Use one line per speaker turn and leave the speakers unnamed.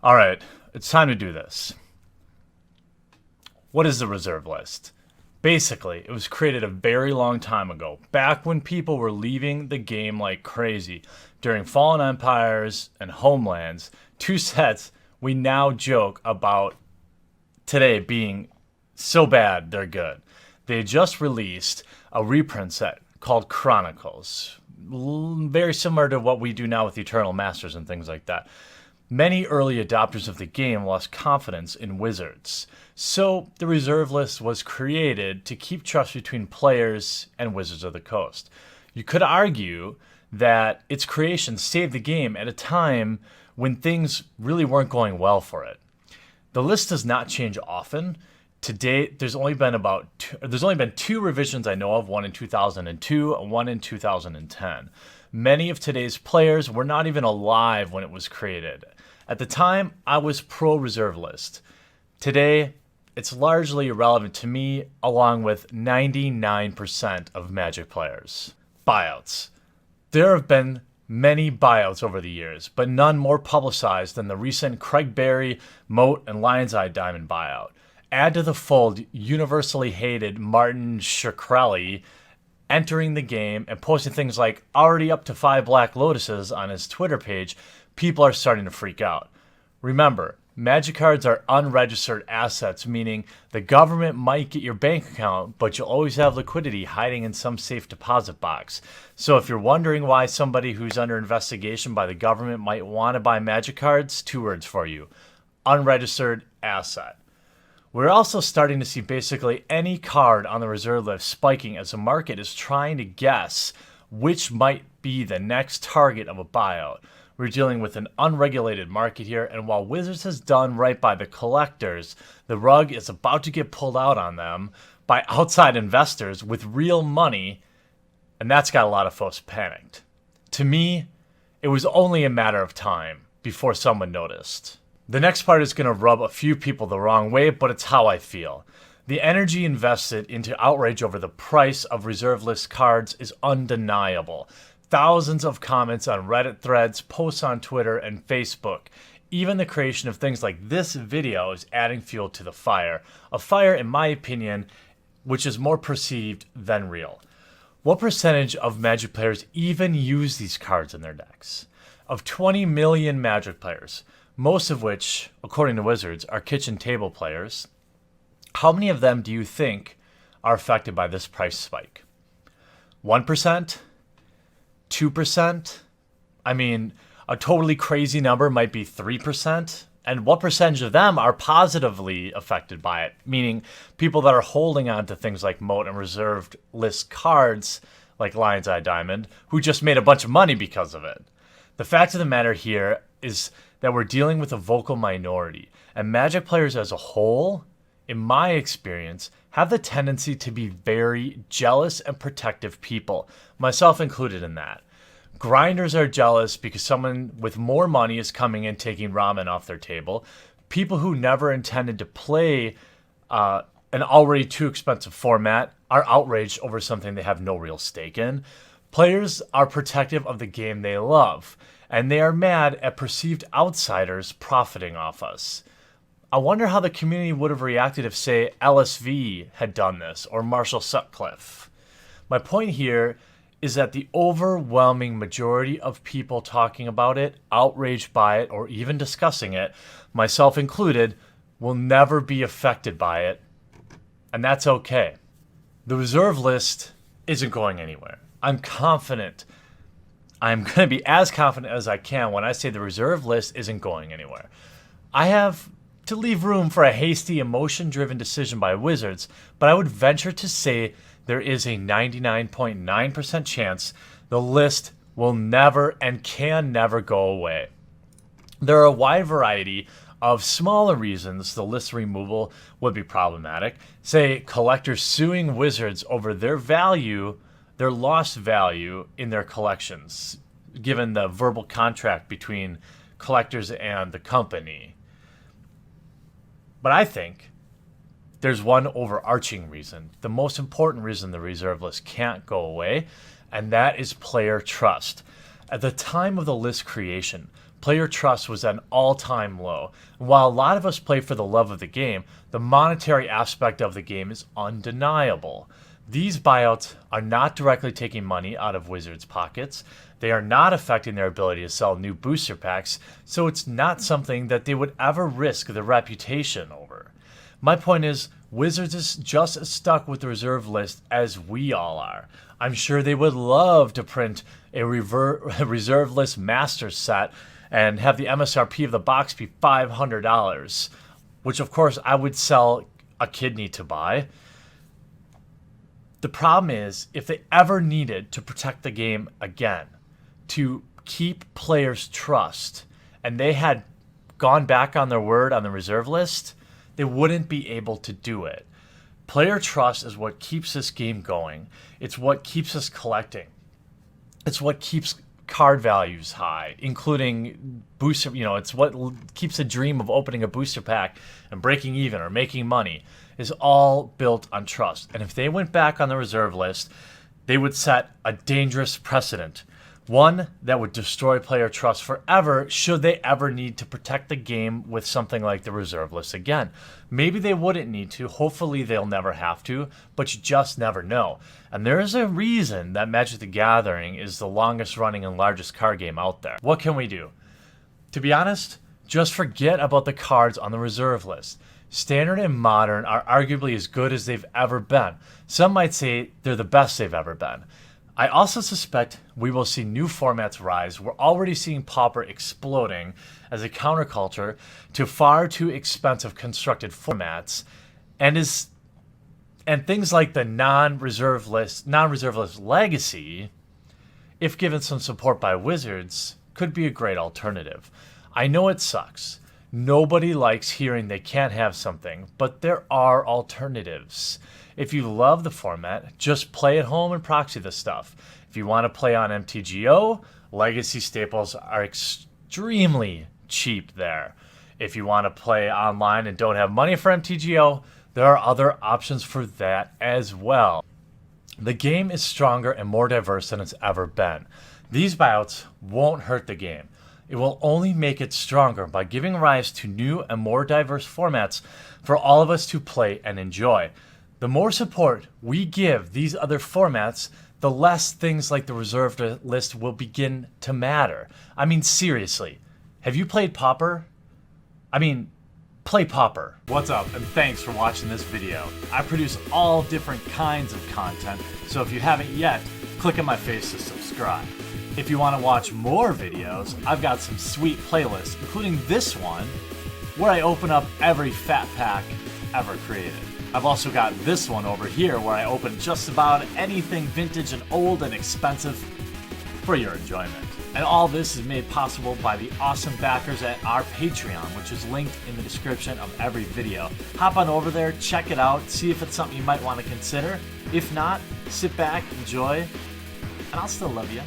All right, it's time to do this. What is the reserve list? Basically, it was created a very long time ago, back when people were leaving the game like crazy. During Fallen Empires and Homelands, two sets we now joke about today being so bad they're good. They just released a reprint set called Chronicles, very similar to what we do now with Eternal Masters and things like that. Many early adopters of the game lost confidence in Wizards, so the reserve list was created to keep trust between players and Wizards of the Coast. You could argue that its creation saved the game at a time when things really weren't going well for it. The list does not change often. To date, there's only been two revisions I know of, one in 2002 and one in 2010. Many of today's players were not even alive when it was created. At the time, I was pro reserve list. Today, it's largely irrelevant to me, along with 99% of Magic players. Buyouts. There have been many buyouts over the years, but none more publicized than the recent Craig Berry, Moat, and Lion's Eye Diamond buyout. Add to the fold universally hated Martin Shkreli entering the game and posting things like already up to 5 Black Lotuses on his Twitter page. People are starting to freak out. Remember, Magic cards are unregistered assets, meaning the government might get your bank account, but you'll always have liquidity hiding in some safe deposit box. So if you're wondering why somebody who's under investigation by the government might want to buy Magic cards, 2 words for you: unregistered asset. We're also starting to see basically any card on the reserve list spiking as the market is trying to guess which might be the next target of a buyout. We're dealing with an unregulated market here, and while Wizards has done right by the collectors, the rug is about to get pulled out on them by outside investors with real money, and that's got a lot of folks panicked. To me, it was only a matter of time before someone noticed. The next part is going to rub a few people the wrong way, but it's how I feel. The energy invested into outrage over the price of reserve list cards is undeniable. Thousands of comments on Reddit threads, posts on Twitter and Facebook. Even the creation of things like this video is adding fuel to the fire. A fire, in my opinion, which is more perceived than real. What percentage of Magic players even use these cards in their decks? Of 20 million Magic players, most of which, according to Wizards, are kitchen table players, how many of them do you think are affected by this price spike? 1%? 2%? I mean, a totally crazy number might be 3%. And what percentage of them are positively affected by it? Meaning people that are holding on to things like Moat and reserved list cards like Lion's Eye Diamond, who just made a bunch of money because of it. The fact of the matter here is that we're dealing with a vocal minority. And Magic players as a whole, in my experience, have the tendency to be very jealous and protective people, myself included in that. Grinders are jealous because someone with more money is coming in taking ramen off their table. People who never intended to play an already too expensive format are outraged over something they have no real stake in. Players are protective of the game they love, and they are mad at perceived outsiders profiting off us. I wonder how the community would have reacted if, say, LSV had done this, or Marshall Sutcliffe. My point here is that the overwhelming majority of people talking about it, outraged by it, or even discussing it, myself included, will never be affected by it, and that's okay. The reserve list isn't going anywhere. I'm confident. I'm going to be as confident as I can when I say the reserve list isn't going anywhere. I have to leave room for a hasty, emotion-driven decision by Wizards, but I would venture to say there is a 99.9% chance the list will never and can never go away. There are a wide variety of smaller reasons the list removal would be problematic. Say, collectors suing Wizards over their lost value in their collections, given the verbal contract between collectors and the company. But I think there's one overarching reason, the most important reason the reserve list can't go away, and that is player trust. At the time of the list creation, Player trust was at an all-time low. And while a lot of us play for the love of the game, the monetary aspect of the game is undeniable. These buyouts are not directly taking money out of Wizards' pockets. They are not affecting their ability to sell new booster packs, so it's not something that they would ever risk their reputation over. My point is, Wizards is just as stuck with the reserve list as we all are. I'm sure they would love to print a reserve list master set and have the MSRP of the box be $500, which of course I would sell a kidney to buy. The problem is, if they ever needed to protect the game again, to keep players' trust, and they had gone back on their word on the reserve list, they wouldn't be able to do it. Player trust is what keeps this game going. It's what keeps us collecting. It's what keeps card values high, including booster, it's what keeps the dream of opening a booster pack and breaking even or making money is all built on trust. And if they went back on the reserve list, they would set a dangerous precedent. One that would destroy player trust forever should they ever need to protect the game with something like the reserve list again. Maybe they wouldn't need to. Hopefully they'll never have to, but you just never know. And there is a reason that Magic the Gathering is the longest running and largest card game out there. What can we do? To be honest, just forget about the cards on the reserve list. Standard and Modern are arguably as good as they've ever been. Some might say they're the best they've ever been. I also suspect we will see new formats rise. We're already seeing Pauper exploding as a counterculture to far too expensive constructed formats, and things like the non-reserve list Legacy, if given some support by Wizards, could be a great alternative. I know it sucks. Nobody likes hearing they can't have something, but there are alternatives. If you love the format, just play at home and proxy the stuff. If you want to play on MTGO, Legacy staples are extremely cheap there. If you want to play online and don't have money for MTGO, there are other options for that as well. The game is stronger and more diverse than it's ever been. These buyouts won't hurt the game. It will only make it stronger by giving rise to new and more diverse formats for all of us to play and enjoy. The more support we give these other formats, the less things like the reserved list will begin to matter. I mean, seriously, have you played Pauper? Play Pauper. What's up, and thanks for watching this video. I produce all different kinds of content, so if you haven't yet, click on my face to subscribe. If you want to watch more videos, I've got some sweet playlists, including this one, where I open up every fat pack ever created. I've also got this one over here where I open just about anything vintage and old and expensive for your enjoyment. And all this is made possible by the awesome backers at our Patreon, which is linked in the description of every video. Hop on over there, check it out, see if it's something you might want to consider. If not, sit back, enjoy, and I'll still love you.